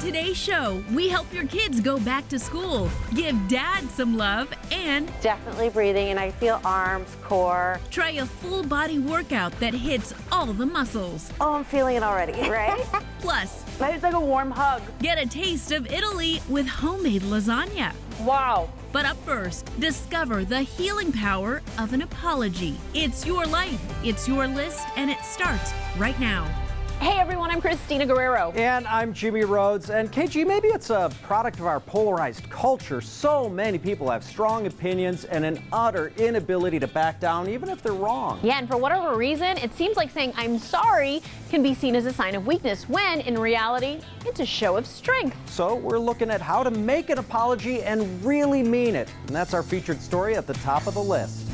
today's show, we help your kids go back to school, give dad some love, and definitely breathing, and I feel arms, core. Try a full body workout that hits all the muscles. Oh, I'm feeling it already, right? Plus, it's like a warm hug. Get a taste of Italy with homemade lasagna. Wow. But up first, discover the healing power of an apology. It's your life, it's your list, and it starts right now. Hey everyone, I'm Christina Guerrero. And I'm Jimmy Rhodes. And KG, maybe it's a product of our polarized culture. So many people have strong opinions and an utter inability to back down, even if they're wrong. Yeah, and for whatever reason, it seems like saying I'm sorry can be seen as a sign of weakness, when in reality, it's a show of strength. So we're looking at how to make an apology and really mean it. And that's our featured story at the top of the list.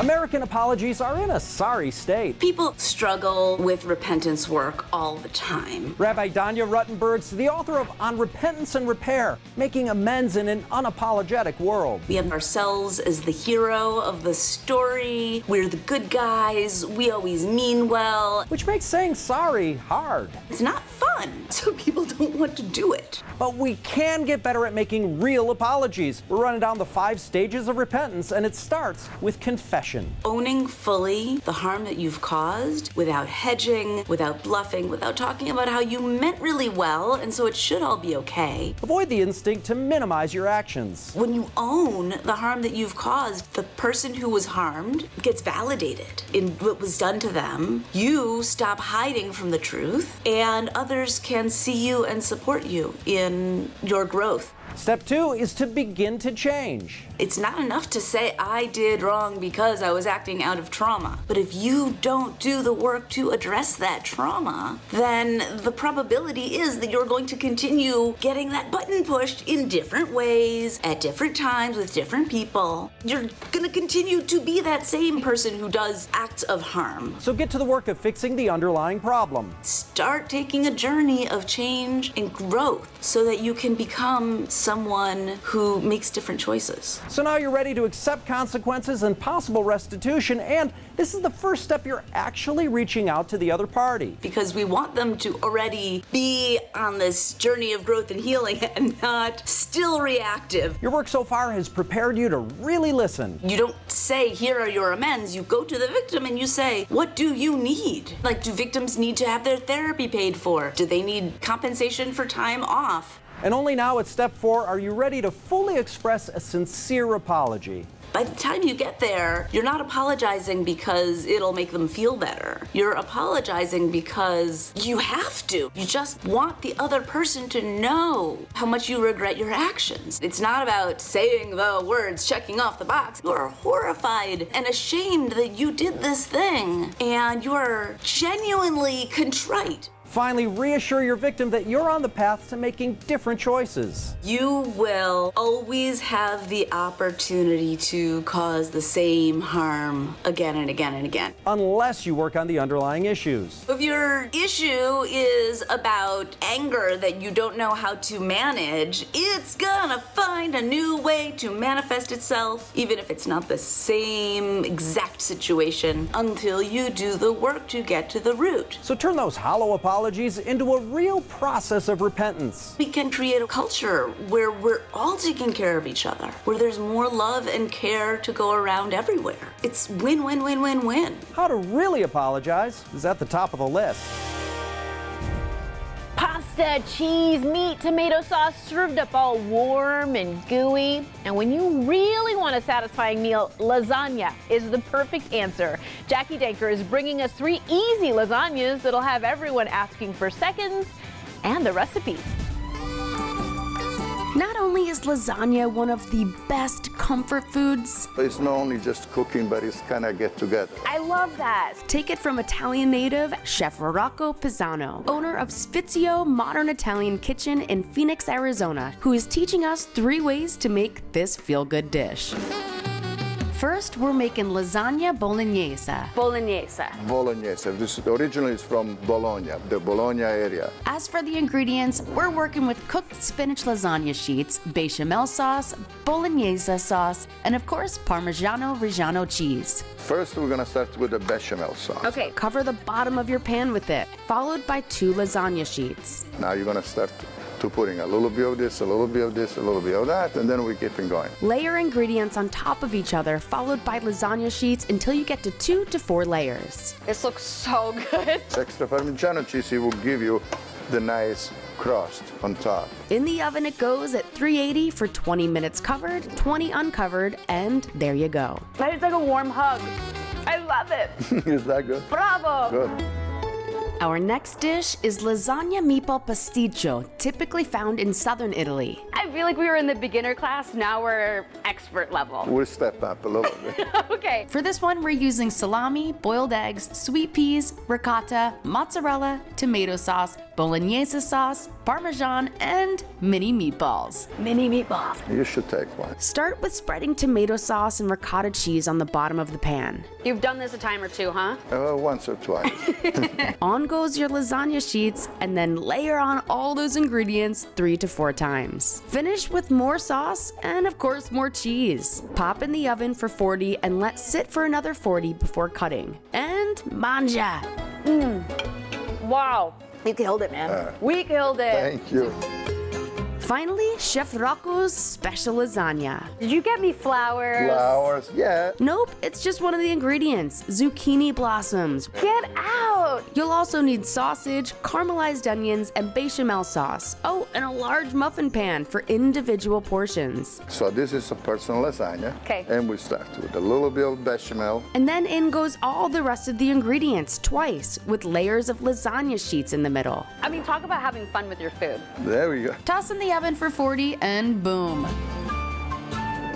American apologies are in a sorry state. People struggle with repentance work all the time. Rabbi Danya Ruttenberg's the author of On Repentance and Repair, Making Amends in an Unapologetic World. We have ourselves as the hero of the story. We're the good guys. We always mean well. Which makes saying sorry hard. It's not fun, so people don't want to do it. But we can get better at making real apologies. We're running down the 5 stages of repentance, and it starts with confession. Owning fully the harm that you've caused without hedging, without bluffing, without talking about how you meant really well, and so it should all be okay. Avoid the instinct to minimize your actions. When you own the harm that you've caused, the person who was harmed gets validated in what was done to them. You stop hiding from the truth, and others can see you and support you in your growth. Step 2 is to begin to change. It's not enough to say I did wrong because I was acting out of trauma. But if you don't do the work to address that trauma, then the probability is that you're going to continue getting that button pushed in different ways, at different times, with different people. You're going to continue to be that same person who does acts of harm. So get to the work of fixing the underlying problem. Start taking a journey of change and growth so that you can become someone who makes different choices. So now you're ready to accept consequences and possible restitution, and this is the first step you're actually reaching out to the other party. Because we want them to already be on this journey of growth and healing and not still reactive. Your work so far has prepared you to really listen. You don't say, here are your amends. You go to the victim and you say, what do you need? Like, do victims need to have their therapy paid for? Do they need compensation for time off? And only now at step 4 are you ready to fully express a sincere apology. By the time you get there, you're not apologizing because it'll make them feel better. You're apologizing because you have to. You just want the other person to know how much you regret your actions. It's not about saying the words, checking off the box. You are horrified and ashamed that you did this thing, and you are genuinely contrite. Finally, reassure your victim that you're on the path to making different choices. You will always have the opportunity to cause the same harm again and again and again. Unless you work on the underlying issues. If your issue is about anger that you don't know how to manage, it's gonna find a new way to manifest itself, even if it's not the same exact situation, until you do the work to get to the root. So turn those hollow apologies into a real process of repentance. We can create a culture where we're all taking care of each other, where there's more love and care to go around everywhere. It's win, win, win, win, win. How to really apologize is at the top of the list. Pasta, cheese, meat, tomato sauce served up all warm and gooey. And when you really want a satisfying meal, lasagna is the perfect answer. Jackie Danker is bringing us 3 easy lasagnas that'll have everyone asking for seconds and the recipe. Not only is lasagna one of the best comfort foods, It's not only just cooking, but it's kind of get together. I love that. take it from Italian native Chef Rocco Pisano, owner of Sfizio Modern Italian Kitchen in Phoenix, Arizona, who is teaching us 3 ways to make this feel-good dish. First, we're making lasagna bolognese. Bolognese. Bolognese. This originally is from Bologna, the Bologna area. As for the ingredients, we're working with cooked spinach lasagna sheets, bechamel sauce, bolognese sauce, and of course, Parmigiano Reggiano cheese. First, we're gonna start with the bechamel sauce. Okay, cover the bottom of your pan with it, followed by 2 lasagna sheets. Now you're gonna start to putting a little bit of this, a little bit of this, a little bit of that, and then we keep it going. Layer ingredients on top of each other, followed by lasagna sheets until you get to 2 to 4 layers. This looks so good. Extra Parmigiano cheese will give you the nice crust on top. In the oven it goes at 380 for 20 minutes covered, 20 uncovered, and there you go. That is like a warm hug. I love it. Is that good? Bravo. Good. Our next dish is lasagna meatball pasticcio, typically found in southern Italy. I feel like we were in the beginner class, now we're expert level. We'll step up a little bit. Okay. For this one, we're using salami, boiled eggs, sweet peas, ricotta, mozzarella, tomato sauce, bolognese sauce, parmesan, and mini meatballs. Mini meatballs. You should take one. Start with spreading tomato sauce and ricotta cheese on the bottom of the pan. You've done this a time or two, huh? Once or twice. On goes your lasagna sheets, and then layer on all those ingredients 3 to 4 times. Finish with more sauce and, of course, more cheese. Pop in the oven for 40 and let sit for another 40 before cutting. And manja! Wow. We killed it, man. We killed it. Thank you. Finally, Chef Rocco's special lasagna. Did you get me flowers? Flowers, yeah. Nope, it's just one of the ingredients, zucchini blossoms. Get out. You'll also need sausage, caramelized onions, and bechamel sauce. Oh, and a large muffin pan for individual portions. So this is a personal lasagna. Okay. And we start with a little bit of bechamel. And then in goes all the rest of the ingredients twice, with layers of lasagna sheets in the middle. I mean, talk about having fun with your food. There we go. Toss in the oven for 40 and boom.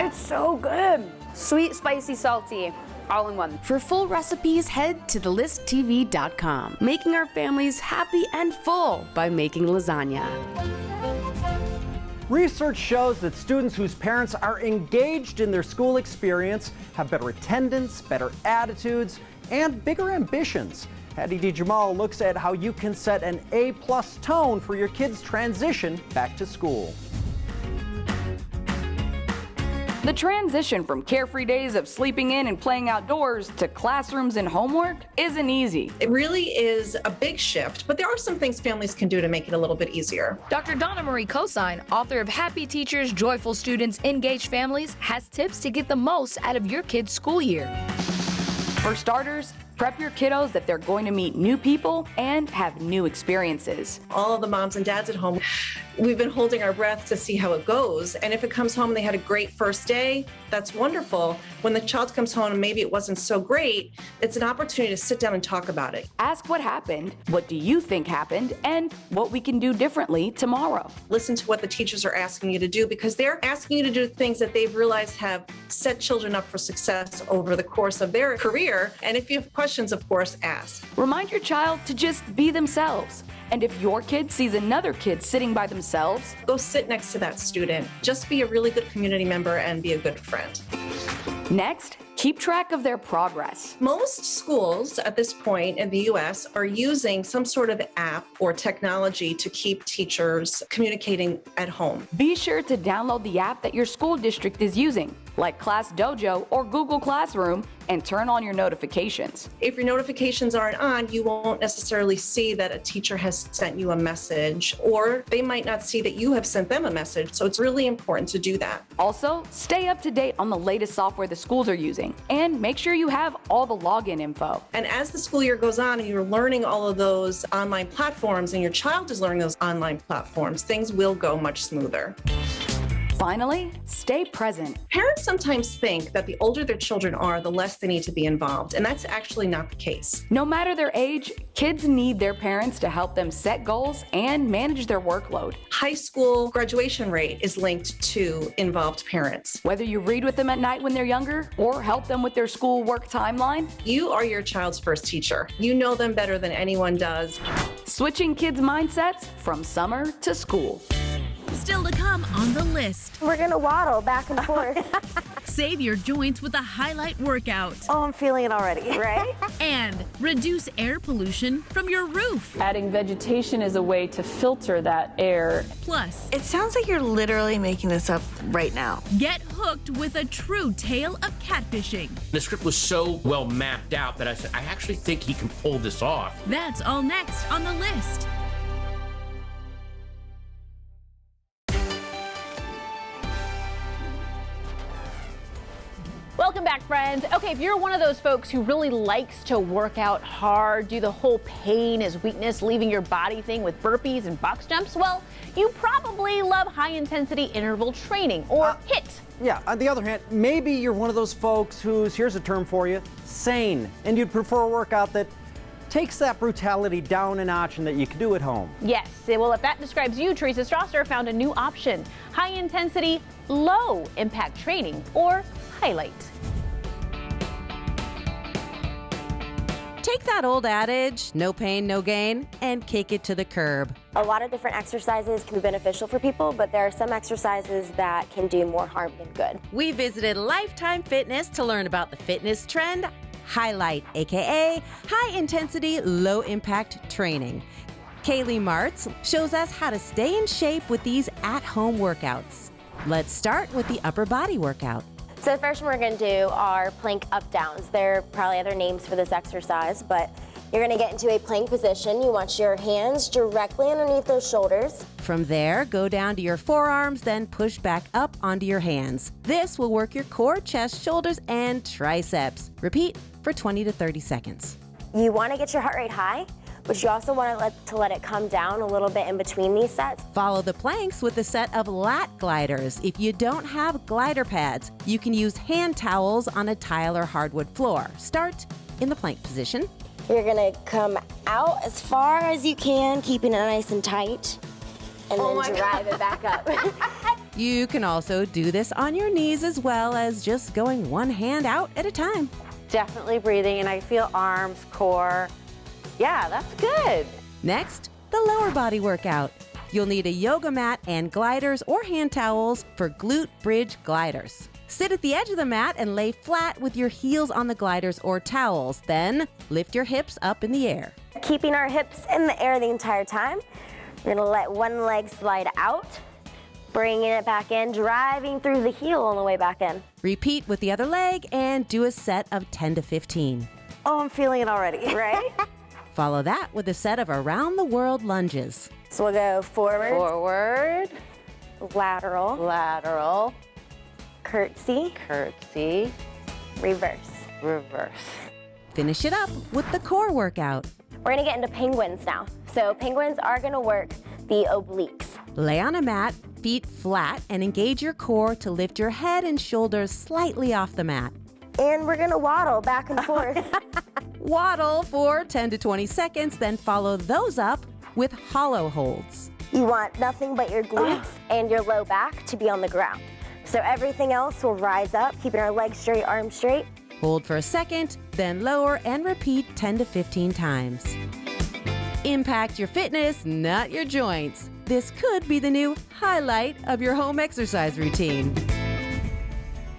It's so good. Sweet, spicy, salty, all in one. For full recipes, head to thelisttv.com. Making our families happy and full by making lasagna. Research shows that students whose parents are engaged in their school experience have better attendance, better attitudes, and bigger ambitions. Hattie D. Jamal looks at how you can set an A+ tone for your kids' transition back to school. The transition from carefree days of sleeping in and playing outdoors to classrooms and homework isn't easy. It really is a big shift, but there are some things families can do to make it a little bit easier. Dr. Donna Marie Cosine, author of Happy Teachers, Joyful Students, Engaged Families, has tips to get the most out of your kids' school year. For starters, prep your kiddos that they're going to meet new people and have new experiences. All of the moms and dads at home, we've been holding our breath to see how it goes. And if it comes home and they had a great first day, that's wonderful. When the child comes home and maybe it wasn't so great, it's an opportunity to sit down and talk about it. Ask what happened, what do you think happened, and what we can do differently tomorrow. Listen to what the teachers are asking you to do, because they're asking you to do things that they've realized have set children up for success over the course of their career. And if you have questions, of course, ask. Remind your child to just be themselves. And if your kid sees another kid sitting by themselves, go sit next to that student. Just be a really good community member and be a good friend. Next, keep track of their progress. Most schools at this point in the US are using some sort of app or technology to keep teachers communicating at home. Be sure to download the app that your school district is using, like Class Dojo or Google Classroom, and turn on your notifications. If your notifications aren't on, you won't necessarily see that a teacher has sent you a message, or they might not see that you have sent them a message. So it's really important to do that. Also, stay up to date on the latest software the schools are using, and make sure you have all the login info. And as the school year goes on and you're learning all of those online platforms and your child is learning those online platforms, things will go much smoother. Finally, stay present. Parents sometimes think that the older their children are, the less they need to be involved, and that's actually not the case. No matter their age, kids need their parents to help them set goals and manage their workload. High school graduation rate is linked to involved parents. Whether you read with them at night when they're younger or help them with their school work timeline, you are your child's first teacher. You know them better than anyone does. Switching kids' mindsets from summer to school. Still to come on The List. We're gonna waddle back and forth. Save your joints with a highlight workout. Oh, I'm feeling it already, right? And reduce air pollution from your roof. Adding vegetation is a way to filter that air. Plus, it sounds like you're literally making this up right now. Get hooked with a true tale of catfishing. The script was so well mapped out that I said, I actually think he can pull this off. That's all next on the list. Welcome back, friends. Okay, if you're one of those folks who really likes to work out hard, do the whole pain is weakness, leaving your body thing with burpees and box jumps, well, you probably love high-intensity interval training, or HIIT. Yeah, on the other hand, maybe you're one of those folks who's, here's a term for you, sane, and you'd prefer a workout that takes that brutality down a notch and that you can do at home. Yes, well, if that describes you, Teresa Strasser found a new option, high-intensity, low-impact training, or highlight. Take that old adage, no pain, no gain, and kick it to the curb. A lot of different exercises can be beneficial for people, but there are some exercises that can do more harm than good. We visited Lifetime Fitness to learn about the fitness trend, highlight, aka high intensity, low impact training. Kaylee Martz shows us how to stay in shape with these at-home workouts. Let's start with the upper body workout. So the first one we're going to do are plank up downs. There are probably other names for this exercise, but you're going to get into a plank position. You want your hands directly underneath those shoulders. From there, go down to your forearms, then push back up onto your hands. This will work your core, chest, shoulders, and triceps. Repeat for 20 to 30 seconds. You want to get your heart rate high, but you also want to let it come down a little bit in between these sets. Follow the planks with a set of lat gliders. If you don't have glider pads, you can use hand towels on a tile or hardwood floor. Start in the plank position. You're going to come out as far as you can, keeping it nice and tight, and then drive it back up. You can also do this on your knees as well as just going one hand out at a time. Definitely breathing, and I feel arms, core. Yeah, that's good. Next, the lower body workout. You'll need a yoga mat and gliders or hand towels for glute bridge gliders. Sit at the edge of the mat and lay flat with your heels on the gliders or towels. Then lift your hips up in the air. Keeping our hips in the air the entire time. We're gonna let one leg slide out, bringing it back in, driving through the heel on the way back in. Repeat with the other leg and do a set of 10 to 15. Oh, I'm feeling it already, right? Follow that with a set of around the world lunges. So we'll go forward. Forward. Lateral. Lateral. Curtsy. Curtsy. Reverse. Reverse. Finish it up with the core workout. We're gonna get into penguins now. So penguins are gonna work the obliques. Lay on a mat, feet flat, and engage your core to lift your head and shoulders slightly off the mat. And we're gonna waddle back and forth. Waddle for 10 to 20 seconds, then follow those up with hollow holds. You want nothing but your glutes and your low back to be on the ground. So everything else will rise up, keeping our legs straight, arms straight. Hold for a second, then lower and repeat 10 to 15 times. Impact your fitness, not your joints. This could be the new highlight of your home exercise routine.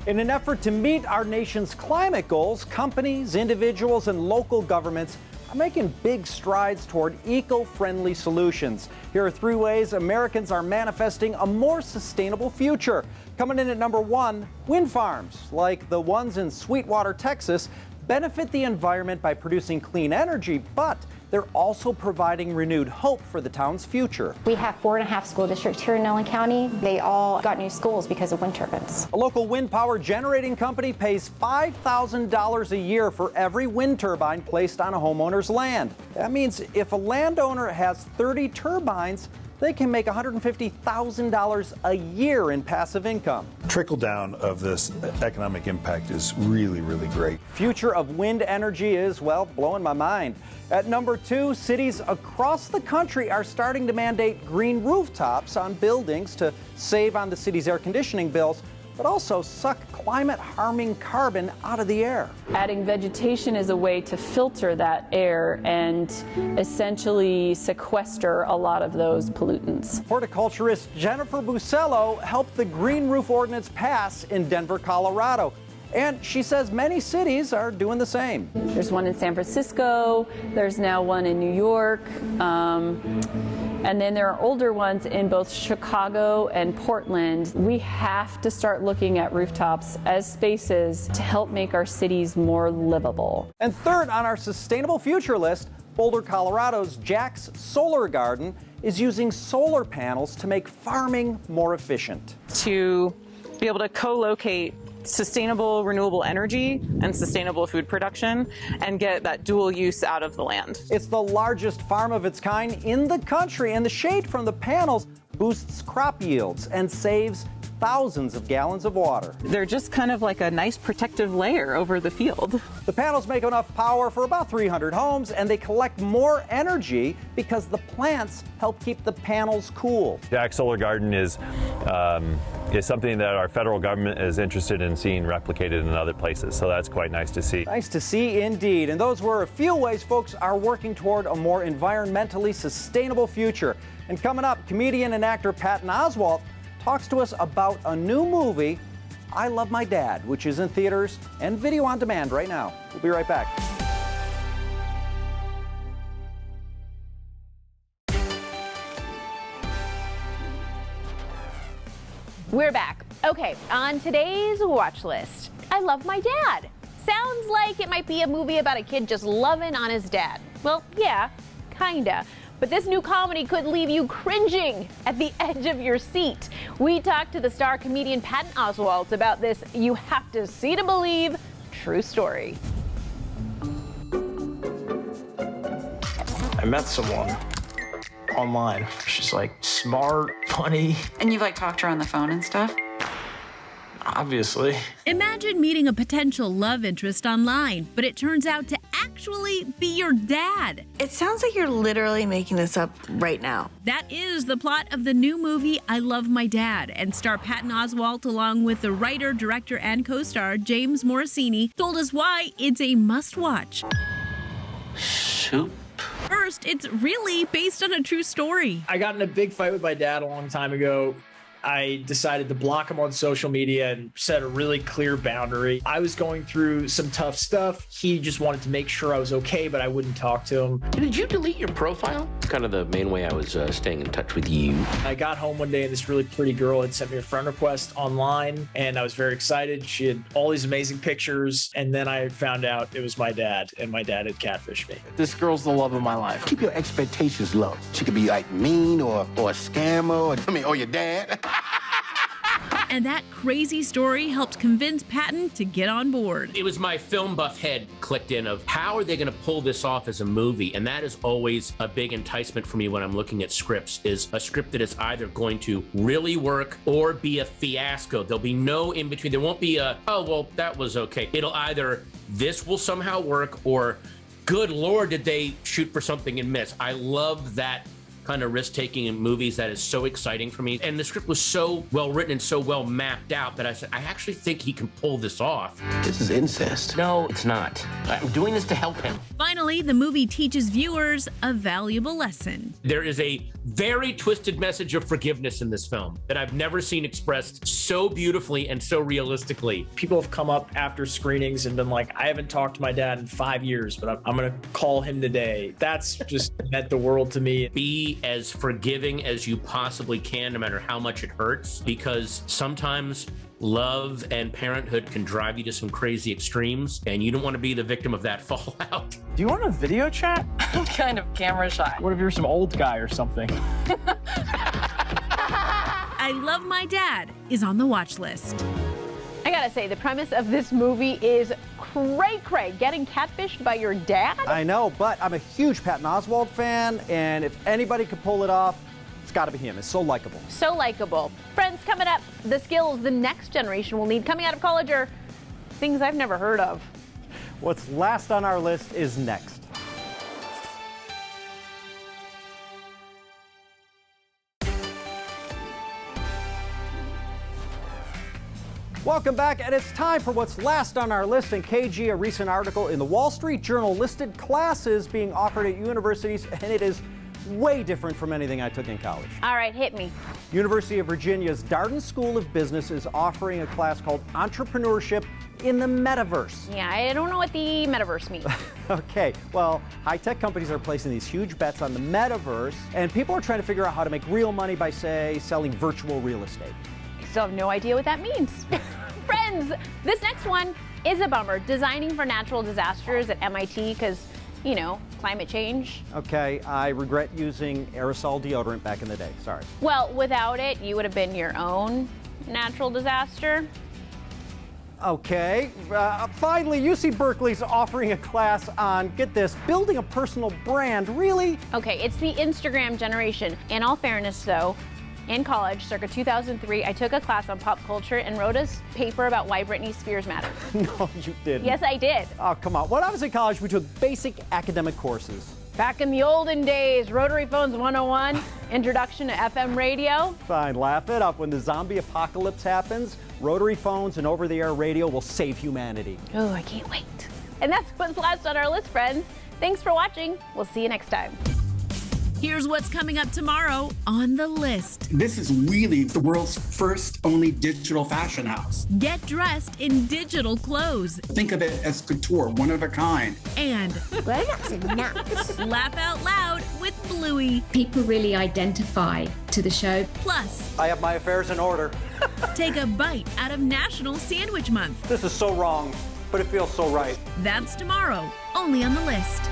In an effort to meet our nation's climate goals, companies, individuals, and local governments are making big strides toward eco-friendly solutions. Here are 3 ways Americans are manifesting a more sustainable future. Coming in at number 1, wind farms, like the ones in Sweetwater, Texas, benefit the environment by producing clean energy, but they're also providing renewed hope for the town's future. We have 4.5 school districts here in Nolan County. They all got new schools because of wind turbines. A local wind power generating company pays $5,000 a year for every wind turbine placed on a homeowner's land. That means if a landowner has 30 turbines, they can make $150,000 a year in passive income. Trickle down of this economic impact is really, really great. Future of wind energy is, well, blowing my mind. At number 2, cities across the country are starting to mandate green rooftops on buildings to save on the city's air conditioning bills. but also suck climate-harming carbon out of the air. Adding vegetation is a way to filter that air and essentially sequester a lot of those pollutants. Horticulturist Jennifer Busello helped the Green Roof Ordinance pass in Denver, Colorado. And she says many cities are doing the same. There's one in San Francisco, there's now one in New York, and then there are older ones in both Chicago and Portland. We have to start looking at rooftops as spaces to help make our cities more livable. And third on our sustainable future list, Boulder, Colorado's Jack's Solar Garden is using solar panels to make farming more efficient. To be able to co-locate sustainable renewable energy and sustainable food production and get that dual use out of the land. It's the largest farm of its kind in the country, and the shade from the panels boosts crop yields and saves thousands of gallons of water. They're just kind of like a nice protective layer over the field. The panels make enough power for about 300 homes, and they collect more energy because the plants help keep the panels cool. Jack's Solar Garden is something that our federal government is interested in seeing replicated in other places, so that's quite nice to see. Nice to see indeed, and those were a few ways folks are working toward a more environmentally sustainable future. And coming up, comedian and actor Patton Oswalt talks to us about a new movie, I Love My Dad, which is in theaters and video on demand right now. We'll be right back. We're back. Okay, on today's watch list, I Love My Dad. Sounds like it might be a movie about a kid just loving on his dad. Well, yeah, kinda. But this new comedy could leave you cringing at the edge of your seat. We talked to the star comedian Patton Oswalt about this you have to see to believe true story. I met someone online. She's like smart, funny. And you've like talked to her on the phone and stuff? Obviously. Imagine meeting a potential love interest online, but it turns out to actually be your dad. It sounds like you're literally making this up right now. That is the plot of the new movie I Love My Dad, and star Patton Oswalt along with the writer, director, and co-star James Morosini told us why it's a must-watch. Soup. First, it's really based on a true story. I got in a big fight with my dad a long time ago. I decided to block him on social media and set a really clear boundary. I was going through some tough stuff. He just wanted to make sure I was okay, but I wouldn't talk to him. Did you delete your profile? Kind of the main way I was staying in touch with you. I got home one day and this really pretty girl had sent me a friend request online, and I was very excited. She had all these amazing pictures, and then I found out it was my dad, and my dad had catfished me. This girl's the love of my life. Keep your expectations low. She could be like mean or a scammer, or your dad. And that crazy story helped convince Patton to get on board. It was my film buff head clicked in of how are they going to pull this off as a movie? And that is always a big enticement for me when I'm looking at scripts, is a script that is either going to really work or be a fiasco. There'll be no in between. There won't be a, oh, well, that was okay. It'll either, this will somehow work, or good Lord, did they shoot for something and miss? I love that kind of risk-taking in movies. That is so exciting for me. And the script was so well written and so well mapped out that I said, I actually think he can pull this off. This is incest. No, it's not. I'm doing this to help him. Finally, the movie teaches viewers a valuable lesson. There is a very twisted message of forgiveness in this film that I've never seen expressed so beautifully and so realistically. People have come up after screenings and been like, I haven't talked to my dad in 5 years, but I'm going to call him today. That's just meant the world to me. Be as forgiving as you possibly can, no matter how much it hurts, because sometimes love and parenthood can drive you to some crazy extremes, and you don't want to be the victim of that fallout. Do you want a video chat? I'm kind of camera shy. What if you're some old guy or something? I Love My Dad is on the watch list. I gotta say, the premise of this movie is cray-cray. Getting catfished by your dad? I know, but I'm a huge Patton Oswalt fan, and if anybody could pull it off, it's got to be him. It's so likable. So likable. Friends, coming up, the skills the next generation will need coming out of college are things I've never heard of. What's last on our list is next. Welcome back, and it's time for what's last on our list. In KG, a recent article in the Wall Street Journal listed classes being offered at universities, and it is way different from anything I took in college. All right, hit me. University of Virginia's Darden School of Business is offering a class called Entrepreneurship in the Metaverse. Yeah, I don't know what the metaverse means. Okay, well, high-tech companies are placing these huge bets on the metaverse, and people are trying to figure out how to make real money by, say, selling virtual real estate. I still have no idea what that means. Friends, this next one is a bummer. Designing for natural disasters at MIT, because, you know, climate change. Okay, I regret using aerosol deodorant back in the day. Sorry. Well, without it, you would have been your own natural disaster. Okay, finally, UC Berkeley's offering a class on, get this, building a personal brand. Really? Okay, it's the Instagram generation. In all fairness, though, in college, circa 2003, I took a class on pop culture and wrote a paper about why Britney Spears mattered. No, you didn't. Yes, I did. Oh, come on. When I was in college, we took basic academic courses. Back in the olden days, Rotary Phones 101, Introduction to FM Radio. Fine, laugh it up. When the zombie apocalypse happens, rotary phones and over-the-air radio will save humanity. Oh, I can't wait. And that's what's last on our list, friends. Thanks for watching. We'll see you next time. Here's what's coming up tomorrow on the list. This is really the world's first only digital fashion house. Get dressed in digital clothes. Think of it as couture, one of a kind. And grown-ups are nuts. Laugh out loud with Bluey. People really identify to the show. Plus, I have my affairs in order. take a bite out of National Sandwich Month. This is so wrong, but it feels so right. That's tomorrow, only on the list.